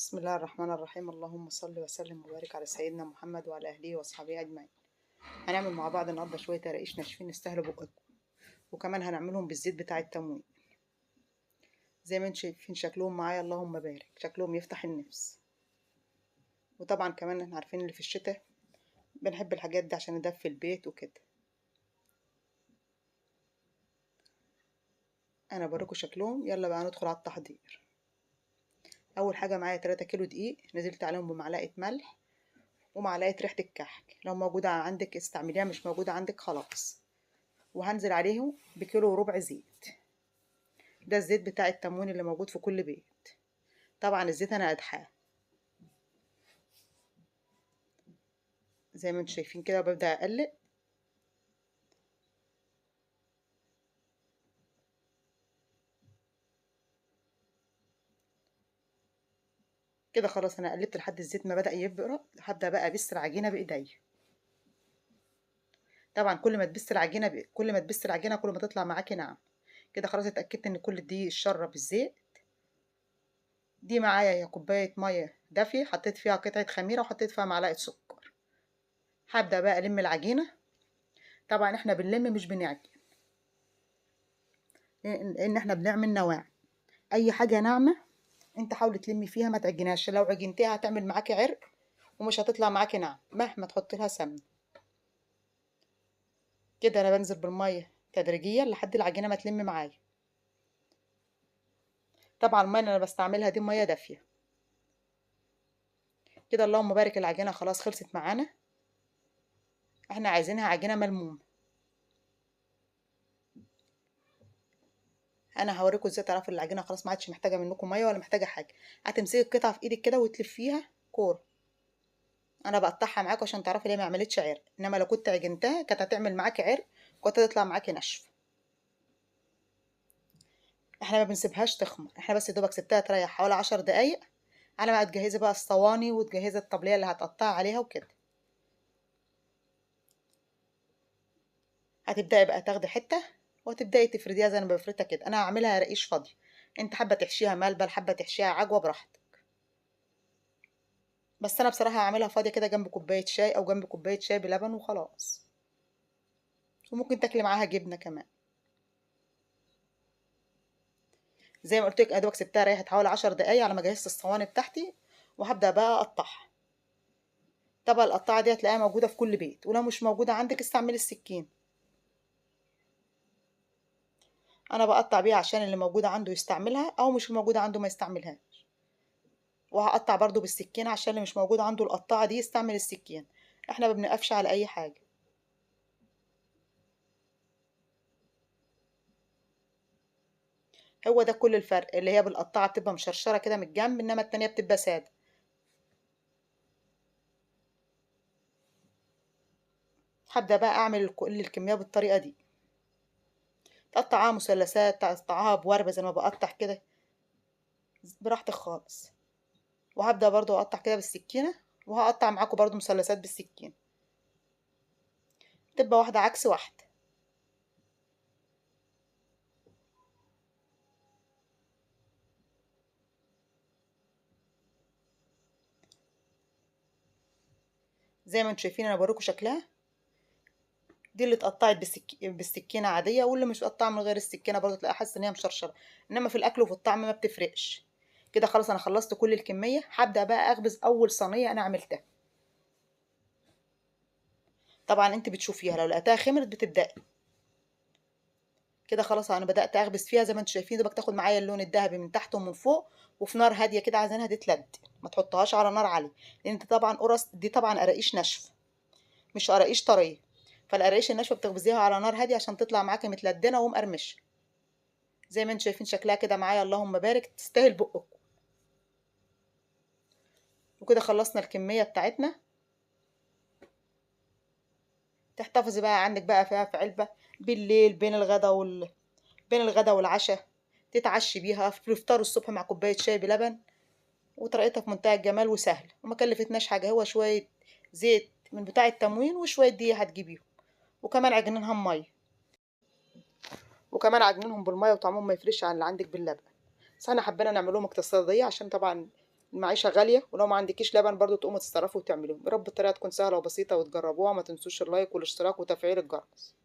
بسم الله الرحمن الرحيم. اللهم صل وسلم وبارك على سيدنا محمد وعلى اهله واصحابه اجمعين. هنعمل مع بعض النهارده شويه رقيق ناشفين يستاهلوا بقكم، وكمان هنعملهم بالزيت بتاع التموين. زي ما انتم شايفين شكلهم معايا، اللهم بارك، شكلهم يفتح النفس. وطبعا كمان احنا عارفين اللي في الشتاء بنحب الحاجات دي عشان ندفي البيت وكده. انا بوريكم شكلهم، يلا بقى ندخل على التحضير. اول حاجه معايا 3 كيلو دقيق، نزلت عليهم بمعلقه ملح ومعلقه ريحه الكحك، لو موجوده عندك استعمليها، مش موجوده عندك خلاص. وهنزل عليهم بكيلو وربع زيت. ده الزيت بتاع التموين اللي موجود في كل بيت. طبعا الزيت انا قدحاه زي ما انتم شايفين كده، وببدأ اقلب. كده خلاص انا قلبت لحد الزيت ما بدأ يبرد، هبدأ بقى ابس العجينه بايديا. طبعا كل ما تبس العجينه كل ما تطلع معاكي ناعم. كده خلاص اتأكدت ان كل دي اتشرب الزيت. دي معايا يا كوبايه ميه دافيه، حطيت فيها قطعه خميره وحطيت فيها معلقه سكر. هبدأ بقى الم العجينه. طبعا احنا بنلم مش بنعجن، لان احنا بنعمل نواعم. اي حاجه ناعمه انت حاولي تلمي فيها، ما تعجنهاش، لو عجنتيها هتعمل معاكي عرق ومش هتطلع معاكي ناعم مهما تحطي لها سمنه. كده انا بنزل بالميه تدريجيا لحد العجينه ما تلم معايا. طبعا الميه اللي انا بستعملها دي ميه دافيه. كده اللهم بارك، العجينه خلاص خلصت معانا. احنا عايزينها عجينه ملمومه. انا هوريكم ازاي تعرفوا العجينه خلاص ما عادش محتاجه منكم ميه ولا محتاجه حاجه. هتمسكي القطعه في ايدك كده وتلفيها كوره. انا بقطعها معاكم عشان تعرفي ليه ما عملتش عرق، انما لو كنت عجنتها كانت هتعمل معاكي عرق، كنت هتطلع معاكي ناشفه. احنا ما بنسيبهاش تخمر، احنا بس دوبك سبتها تريح حوالي 10 دقايق على ما تجهزي بقى الصواني وتجهزي الطبليه اللي هتقطعي عليها وكده. هتبداي بقى تاخدي حته وتبداي تفرديها زي انا بفردها كده. انا هعملها رقيش فاضي، انت حابه تحشيها ملبن، حابه تحشيها عجوه، براحتك. بس انا بصراحه هعملها فاضيه كده جنب كوبايه شاي او جنب كوبايه شاي بلبن وخلاص. وممكن تاكلي معاها جبنه كمان. زي ما قلت لك ادوك سبتها ريحت حوالي 10 دقايق على ما جهزت الصواني بتاعتي، وهبدا بقى اقطعها. طبعا القطاعه دي هتلاقيها موجوده في كل بيت، ولو مش موجوده عندك استعملي السكين. انا بقطع بيها عشان اللي موجوده عنده يستعملها، او مش موجوده عنده ما يستعملهاش. وهقطع برضو بالسكين عشان اللي مش موجود عنده القطاعه دي يستعمل السكين. احنا ما بنقفش على اي حاجه. هو ده كل الفرق، اللي هي بالقطاعه بتبقى مشرشره كده من الجنب، انما التانية بتبقى ساده. هبدا بقى اعمل كل الكميه بالطريقه دي. تقطعها مثلثات، تقطعها بوربه زي ما بقطع كده، براحتك خالص. وهبدا برضو اقطع كده بالسكينه، وهقطع معاكم برضو مثلثات بالسكين، تبقى واحده عكس واحده. زي ما انتم شايفين انا بوريكم شكلها. دي اللي اتقطعت بالسكينه عاديه، واللي مش قطعه من غير السكينه برضه تلاقي حاسه ان هي مشرشره، انما في الاكل وفي الطعم ما بتفرقش. كده خلاص انا خلصت كل الكميه، هبدا بقى اخبز اول صينيه انا عملتها. طبعا انت بتشوفيها، لو لقيتها خمرت بتبداي. كده خلاص انا بدات اخبز فيها زي ما انتم شايفين، دوبك تاخد معايا اللون الذهبي من تحت ومن فوق، وفي نار هاديه كده، عايزينها تتلد. ما تحطهاش على نار عاليه، لان انت طبعا قرص دي طبعا قراقيش ناشفه، مش قراقيش طريه. فالقراقيش الناشفه بتخبزيها على نار هاديه عشان تطلع معاكي متلدنه ومقرمشه. زي ما انتم شايفين شكلها كده معايا، اللهم بارك، تستاهل بقكم. وكده خلصنا الكمية بتاعتنا. تحتفظي بقى عندك بقى فيها في علبة، بالليل بين الغدا والعشاء، تتعشي بيها في الفطار الصبح مع كوباية شاي بلبن. وطريقتها في منتهى الجمال وسهل، وما كلفتناش حاجة، هو شوية زيت من بتاع التموين وشوية دقيق هتجيبيهم، وكمان عجنينها مية، وكمان عجنينهم بالمية وطعمهم ما يفرقش عن اللي عندك باللبن. بس احنا حبينا نعملهم اقتصادية عشان طبعا المعيشة غالية، ولو ما عندكيش لبن برضو تقوموا تتصرفوا وتعملوهم. يا رب الطريقة تكون سهلة وبسيطة وتجربوها. ما تنسوش اللايك والاشتراك وتفعيل الجرس.